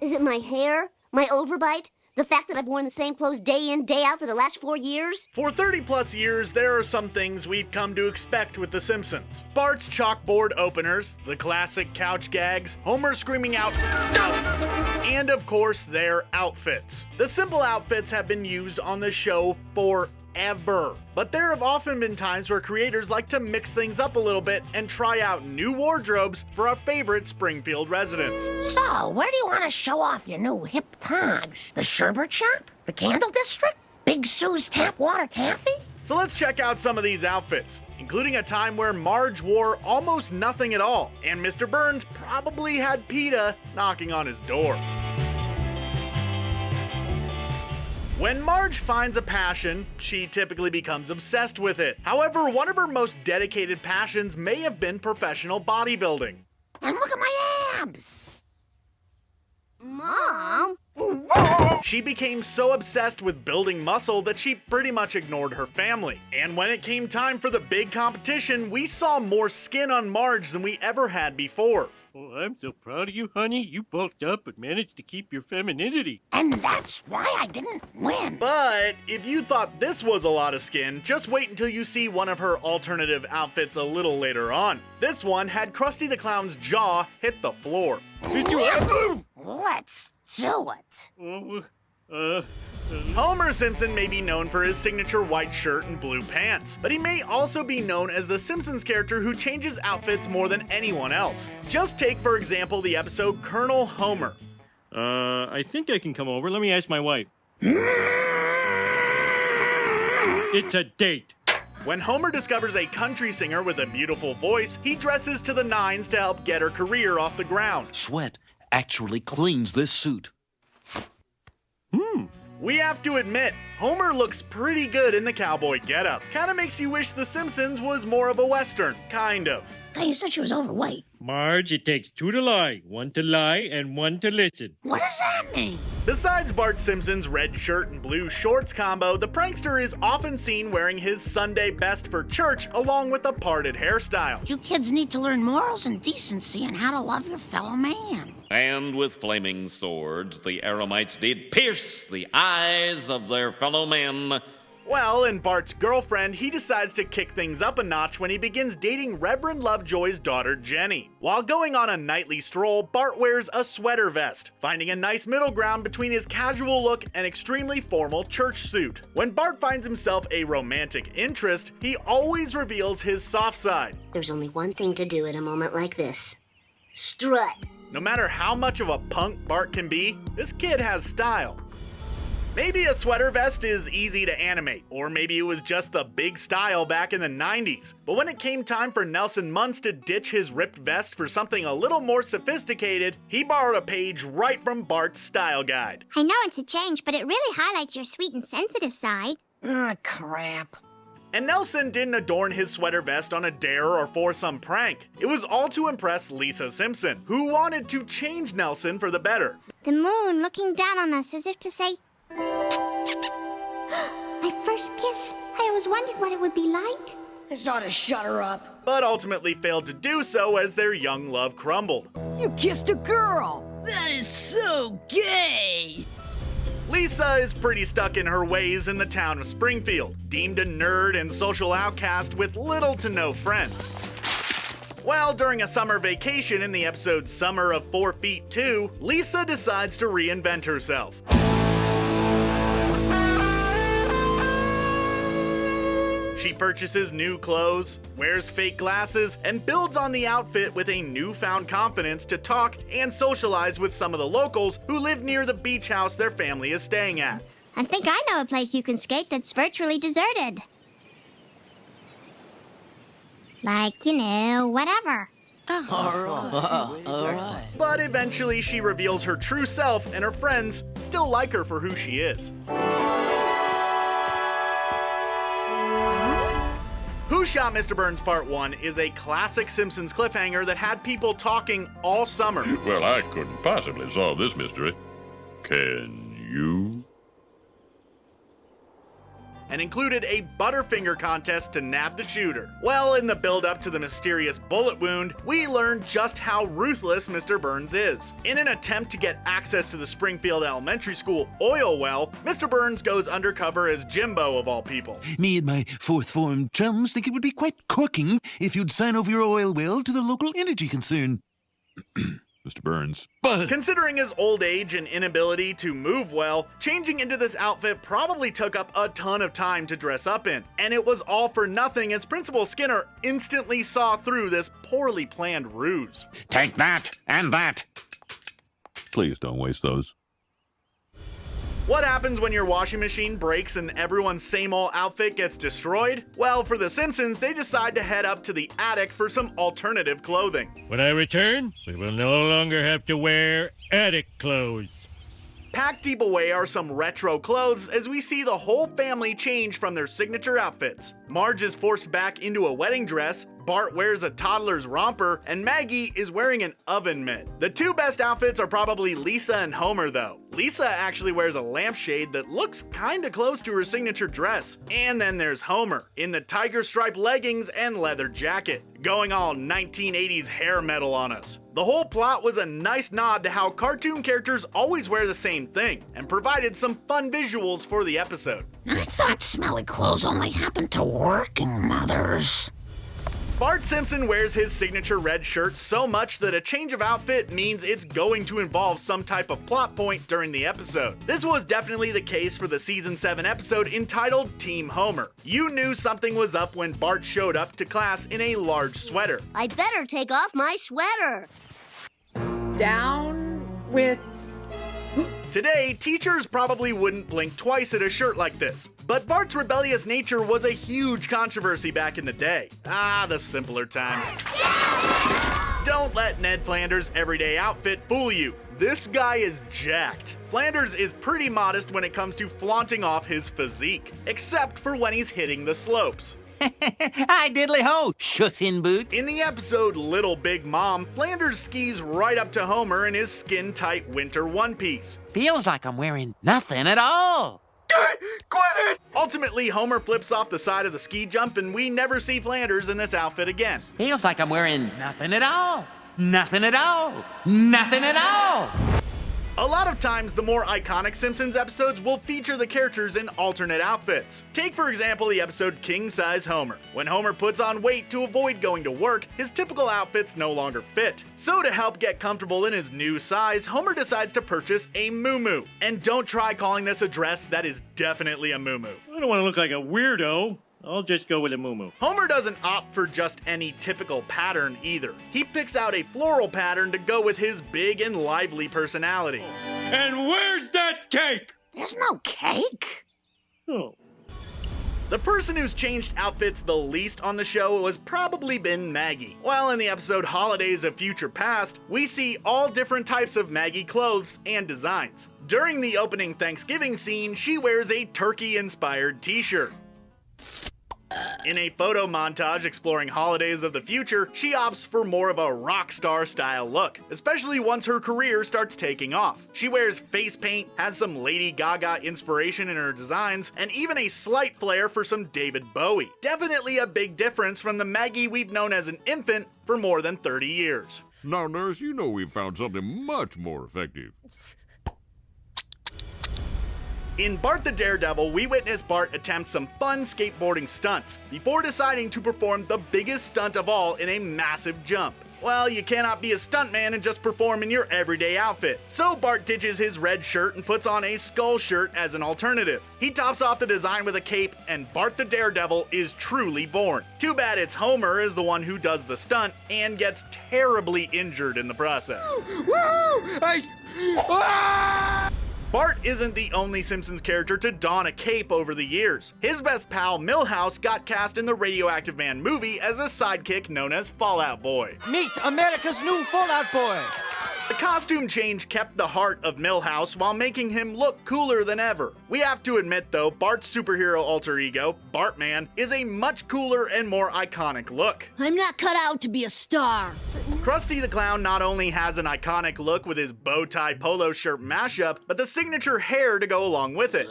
Is it my hair? My overbite? The fact that I've worn the same clothes day in, day out for the last 4 years? For 30-plus years, there are some things we've come to expect with The Simpsons. Bart's chalkboard openers, the classic couch gags, Homer screaming out, "No!" And of course, their outfits. The simple outfits have been used on the show forever. But there have often been times where creators like to mix things up a little bit and try out new wardrobes for our favorite Springfield residents. So, where do you want to show off your new hip togs? The sherbet shop? The candle district? Big Sue's tap water taffy? So let's check out some of these outfits, including a time where Marge wore almost nothing at all, and Mr. Burns probably had PETA knocking on his door. When Marge finds a passion, she typically becomes obsessed with it. However, one of her most dedicated passions may have been professional bodybuilding. And look at my abs! Mom? She became so obsessed with building muscle that she pretty much ignored her family. And when it came time for the big competition, we saw more skin on Marge than we ever had before. Oh, I'm so proud of you, honey. You bulked up but managed to keep your femininity. And that's why I didn't win. But if you thought this was a lot of skin, just wait until you see one of her alternative outfits a little later on. This one had Krusty the Clown's jaw hit the floor. Let's do it. Homer Simpson may be known for his signature white shirt and blue pants, but he may also be known as the Simpsons character who changes outfits more than anyone else. Just take, for example, the episode Colonel Homer. I think I can come over. Let me ask my wife. It's a date. When Homer discovers a country singer with a beautiful voice, he dresses to the nines to help get her career off the ground. Sweat actually cleans this suit. We have to admit, Homer looks pretty good in the cowboy getup. Kinda makes you wish The Simpsons was more of a Western, kind of. Thought you said she was overweight. Marge, it takes 2 to lie. 1 to lie and 1 to listen. What does that mean? Besides Bart Simpson's red shirt and blue shorts combo, the prankster is often seen wearing his Sunday best for church along with a parted hairstyle. You kids need to learn morals and decency and how to love your fellow man. And with flaming swords, the Aramites did pierce the eyes of their fellow men. Well, in Bart's girlfriend, he decides to kick things up a notch when he begins dating Reverend Lovejoy's daughter, Jenny. While going on a nightly stroll, Bart wears a sweater vest, finding a nice middle ground between his casual look and extremely formal church suit. When Bart finds himself a romantic interest, he always reveals his soft side. There's only one thing to do at a moment like this. Strut. No matter how much of a punk Bart can be, this kid has style. Maybe a sweater vest is easy to animate, or maybe it was just the big style back in the 90s. But when it came time for Nelson Muntz to ditch his ripped vest for something a little more sophisticated, he borrowed a page right from Bart's style guide. I know it's a change, but it really highlights your sweet and sensitive side. Ah, crap. And Nelson didn't adorn his sweater vest on a dare or for some prank. It was all to impress Lisa Simpson, who wanted to change Nelson for the better. The moon looking down on us as if to say, my first kiss. I always wondered what it would be like. This ought to shut her up. But ultimately failed to do so as their young love crumbled. You kissed a girl! That is so gay! Lisa is pretty stuck in her ways in the town of Springfield, deemed a nerd and social outcast with little to no friends. Well, during a summer vacation in the episode Summer of 4 Feet 2, Lisa decides to reinvent herself. She purchases new clothes, wears fake glasses, and builds on the outfit with a newfound confidence to talk and socialize with some of the locals who live near the beach house their family is staying at. I think I know a place you can skate that's virtually deserted. Like, whatever. All right. But eventually she reveals her true self and her friends still like her for who she is. Who Shot Mr. Burns Part 1 is a classic Simpsons cliffhanger that had people talking all summer. Well, I couldn't possibly solve this mystery. Can you? and included a Butterfinger contest to nab the shooter. Well, in the build-up to the mysterious bullet wound, we learned just how ruthless Mr. Burns is. In an attempt to get access to the Springfield Elementary School oil well, Mr. Burns goes undercover as Jimbo of all people. Me and my fourth form chums think it would be quite corking if you'd sign over your oil well to the local energy concern. Mr. Burns. Considering his old age and inability to move well, changing into this outfit probably took up a ton of time to dress up in. And it was all for nothing as Principal Skinner instantly saw through this poorly planned ruse. Take that and that. Please don't waste those. What happens when your washing machine breaks and everyone's same old outfit gets destroyed? Well, for the Simpsons, they decide to head up to the attic for some alternative clothing. When I return, we will no longer have to wear attic clothes. Packed deep away are some retro clothes as we see the whole family change from their signature outfits. Marge is forced back into a wedding dress, Bart wears a toddler's romper, and Maggie is wearing an oven mitt. The two best outfits are probably Lisa and Homer though. Lisa actually wears a lampshade that looks kinda close to her signature dress. And then there's Homer, in the tiger stripe leggings and leather jacket, going all 1980s hair metal on us. The whole plot was a nice nod to how cartoon characters always wear the same thing, and provided some fun visuals for the episode. I thought smelly clothes only happened to working mothers. Bart Simpson wears his signature red shirt so much that a change of outfit means it's going to involve some type of plot point during the episode. This was definitely the case for the Season 7 episode entitled Team Homer. You knew something was up when Bart showed up to class in a large sweater. I'd better take off my sweater. Down with... Today, teachers probably wouldn't blink twice at a shirt like this, but Bart's rebellious nature was a huge controversy back in the day. Ah, the simpler times. Don't let Ned Flanders' everyday outfit fool you. This guy is jacked. Flanders is pretty modest when it comes to flaunting off his physique, except for when he's hitting the slopes. Hi, diddly ho, shucks in boots. In the episode Little Big Mom, Flanders skis right up to Homer in his skin-tight winter one-piece. Feels like I'm wearing nothing at all. Quit it! Ultimately, Homer flips off the side of the ski jump and we never see Flanders in this outfit again. Feels like I'm wearing nothing at all. Nothing at all. Nothing at all. A lot of times, the more iconic Simpsons episodes will feature the characters in alternate outfits. Take, for example, the episode King Size Homer. When Homer puts on weight to avoid going to work, his typical outfits no longer fit. So to help get comfortable in his new size, Homer decides to purchase a muumuu. And don't try calling this a dress, that is definitely a muumuu. I don't want to look like a weirdo. I'll just go with a muumuu. Homer doesn't opt for just any typical pattern either. He picks out a floral pattern to go with his big and lively personality. And where's that cake? There's no cake. Oh. The person who's changed outfits the least on the show has probably been Maggie. While in the episode Holidays of Future Past, we see all different types of Maggie clothes and designs. During the opening Thanksgiving scene, she wears a turkey-inspired t-shirt. In a photo montage exploring holidays of the future, she opts for more of a rock star style look, especially once her career starts taking off. She wears face paint, has some Lady Gaga inspiration in her designs, and even a slight flair for some David Bowie. Definitely a big difference from the Maggie we've known as an infant for more than 30 years. Now, nurse, you know we've found something much more effective. In Bart the Daredevil, we witness Bart attempt some fun skateboarding stunts before deciding to perform the biggest stunt of all in a massive jump. Well, you cannot be a stuntman and just perform in your everyday outfit. So Bart ditches his red shirt and puts on a skull shirt as an alternative. He tops off the design with a cape, and Bart the Daredevil is truly born. Too bad it's Homer is the one who does the stunt and gets terribly injured in the process. Bart isn't the only Simpsons character to don a cape over the years. His best pal, Milhouse, got cast in the Radioactive Man movie as a sidekick known as Fallout Boy. Meet America's new Fallout Boy! The costume change kept the heart of Milhouse while making him look cooler than ever. We have to admit though, Bart's superhero alter ego, Bartman, is a much cooler and more iconic look. I'm not cut out to be a star. Krusty the Clown not only has an iconic look with his bow tie polo shirt mashup, but the signature hair to go along with it.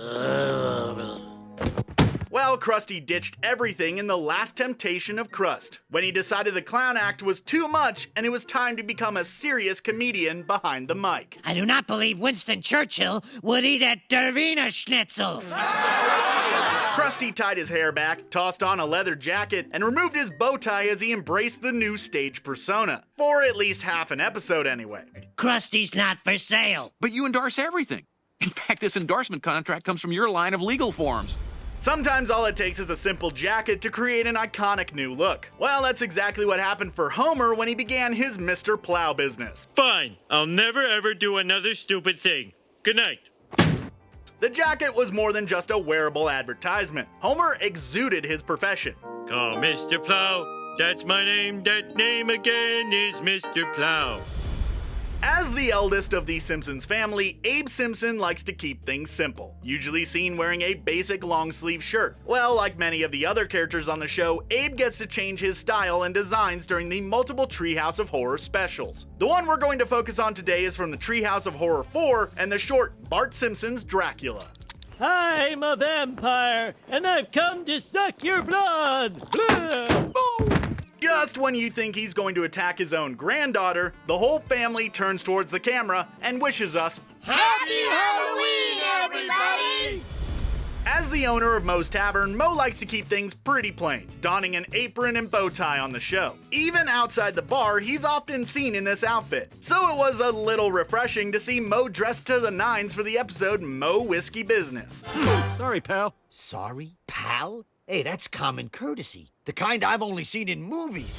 Well, Krusty ditched everything in the last temptation of Crust, when he decided the clown act was too much and it was time to become a serious comedian behind the mic. I do not believe Winston Churchill would eat a Dervina Schnitzel. Krusty tied his hair back, tossed on a leather jacket, and removed his bow tie as he embraced the new stage persona. For at least half an episode anyway. Krusty's not for sale. But you endorse everything. In fact, this endorsement contract comes from your line of legal forms. Sometimes all it takes is a simple jacket to create an iconic new look. Well, that's exactly what happened for Homer when he began his Mr. Plow business. Fine. I'll never ever do another stupid thing. Good night. The jacket was more than just a wearable advertisement. Homer exuded his profession. Call Mr. Plow. That's my name. That name again is Mr. Plow. As the eldest of the Simpsons family, Abe Simpson likes to keep things simple, usually seen wearing a basic long-sleeve shirt. Well, like many of the other characters on the show, Abe gets to change his style and designs during the multiple Treehouse of Horror specials. The one we're going to focus on today is from the Treehouse of Horror 4 and the short Bart Simpson's Dracula. I'm a vampire, and I've come to suck your blood. Just when you think he's going to attack his own granddaughter, the whole family turns towards the camera and wishes us Happy Halloween, everybody! As the owner of Moe's Tavern, Moe likes to keep things pretty plain, donning an apron and bow tie on the show. Even outside the bar, he's often seen in this outfit. So it was a little refreshing to see Moe dressed to the nines for the episode Moe Whiskey Business. Sorry, pal. Sorry, pal? Hey, that's common courtesy. The kind I've only seen in movies.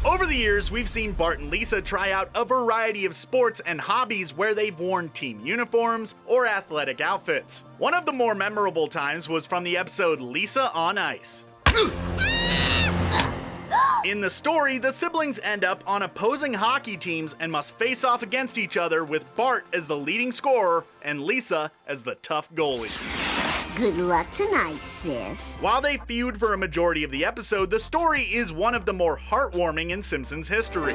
Over the years, we've seen Bart and Lisa try out a variety of sports and hobbies where they've worn team uniforms or athletic outfits. One of the more memorable times was from the episode Lisa on Ice. In the story, the siblings end up on opposing hockey teams and must face off against each other with Bart as the leading scorer and Lisa as the tough goalie. Good luck tonight, sis. While they feud for a majority of the episode, the story is one of the more heartwarming in Simpsons history.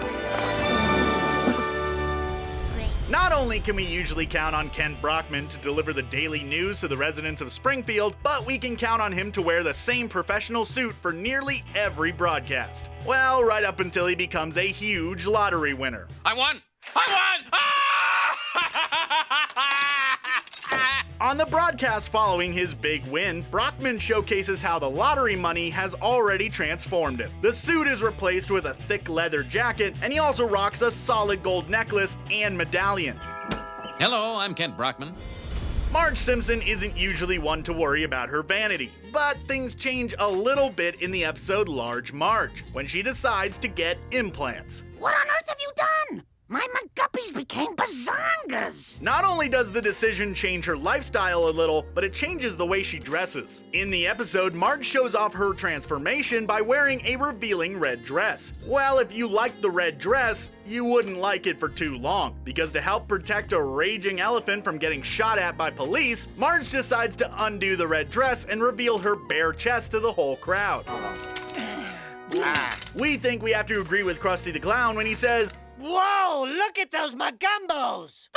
Not only can we usually count on Kent Brockman to deliver the daily news to the residents of Springfield, but we can count on him to wear the same professional suit for nearly every broadcast. Well, right up until he becomes a huge lottery winner. I won! I won! On the broadcast following his big win, Brockman showcases how the lottery money has already transformed him. The suit is replaced with a thick leather jacket, and he also rocks a solid gold necklace and medallion. Hello, I'm Kent Brockman. Marge Simpson isn't usually one to worry about her vanity, but things change a little bit in the episode Large Marge, when she decides to get implants. What on earth have you done? My McGuppies became bazongas. Not only does the decision change her lifestyle a little, but it changes the way she dresses. In the episode, Marge shows off her transformation by wearing a revealing red dress. Well, if you liked the red dress, you wouldn't like it for too long, because to help protect a raging elephant from getting shot at by police, Marge decides to undo the red dress and reveal her bare chest to the whole crowd. We think we have to agree with Krusty the Clown when he says, Whoa, look at those Magumbos!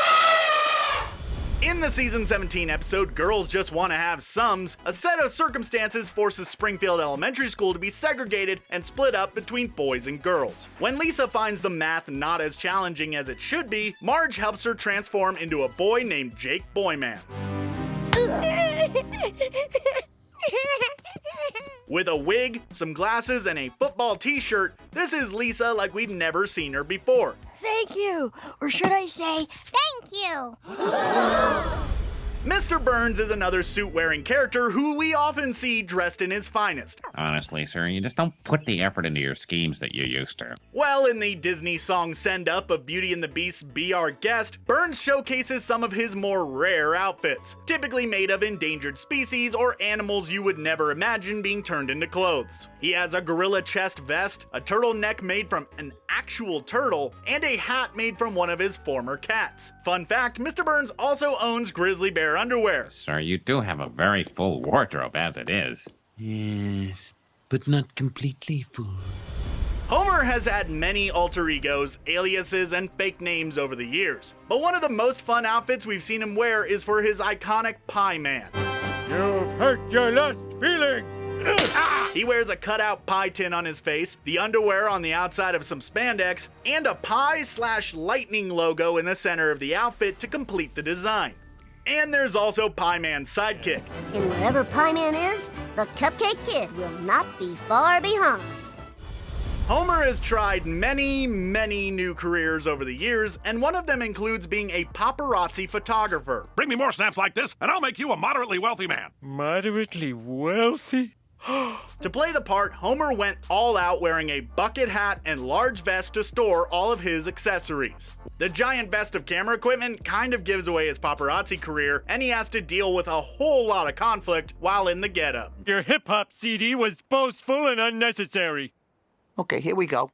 in the season 17 episode, Girls Just Want to Have Sums, a set of circumstances forces Springfield Elementary School to be segregated and split up between boys and girls. When Lisa finds the math not as challenging as it should be, Marge helps her transform into a boy named Jake Boyman. With a wig, some glasses, and a football t-shirt, this is Lisa like we've never seen her before. Thank you. Or should I say, thank you. Mr. Burns is another suit-wearing character who we often see dressed in his finest. Honestly, sir, you just don't put the effort into your schemes that you used to. Well, in the Disney song Send-Up of Beauty and the Beast's Be Our Guest, Burns showcases some of his more rare outfits, typically made of endangered species or animals you would never imagine being turned into clothes. He has a gorilla chest vest, a turtleneck made from an actual turtle, and a hat made from one of his former cats. Fun fact, Mr. Burns also owns grizzly bear underwear. Sir, you do have a very full wardrobe as it is. Yes, but not completely full. Homer has had many alter egos, aliases, and fake names over the years, but one of the most fun outfits we've seen him wear is for his iconic Pie Man. You've hurt your last feeling. He wears a cutout pie tin on his face, the underwear on the outside of some spandex, and a pie/lightning logo in the center of the outfit to complete the design. And there's also Pie Man's sidekick. And wherever Pie Man is, the Cupcake Kid will not be far behind. Homer has tried many new careers over the years, and one of them includes being a paparazzi photographer. Bring me more snaps like this, and I'll make you a moderately wealthy man. Moderately wealthy? To play the part, Homer went all out wearing a bucket hat and large vest to store all of his accessories. The giant vest of camera equipment kind of gives away his paparazzi career, and he has to deal with a whole lot of conflict while in the getup. Your hip-hop CD was boastful and unnecessary. Okay, here we go.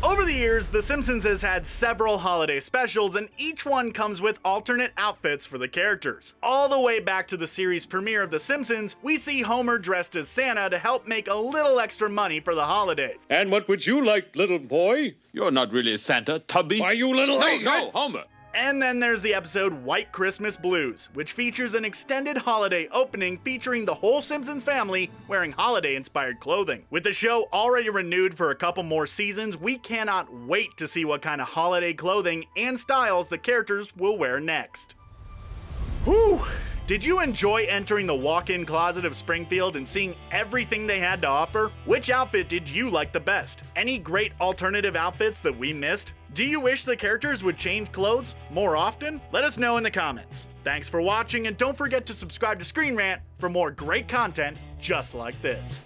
Over the years, The Simpsons has had several holiday specials, and each one comes with alternate outfits for the characters. All the way back to the series premiere of The Simpsons, we see Homer dressed as Santa to help make a little extra money for the holidays. And what would you like, little boy? You're not really Santa, Tubby. Why, you little... No, Homer. And then there's the episode White Christmas Blues, which features an extended holiday opening featuring the whole Simpsons family wearing holiday-inspired clothing. With the show already renewed for a couple more seasons, we cannot wait to see what kind of holiday clothing and styles the characters will wear next. Whew! Did you enjoy entering the walk-in closet of Springfield and seeing everything they had to offer? Which outfit did you like the best? Any great alternative outfits that we missed? Do you wish the characters would change clothes more often? Let us know in the comments. Thanks for watching, and don't forget to subscribe to Screen Rant for more great content just like this.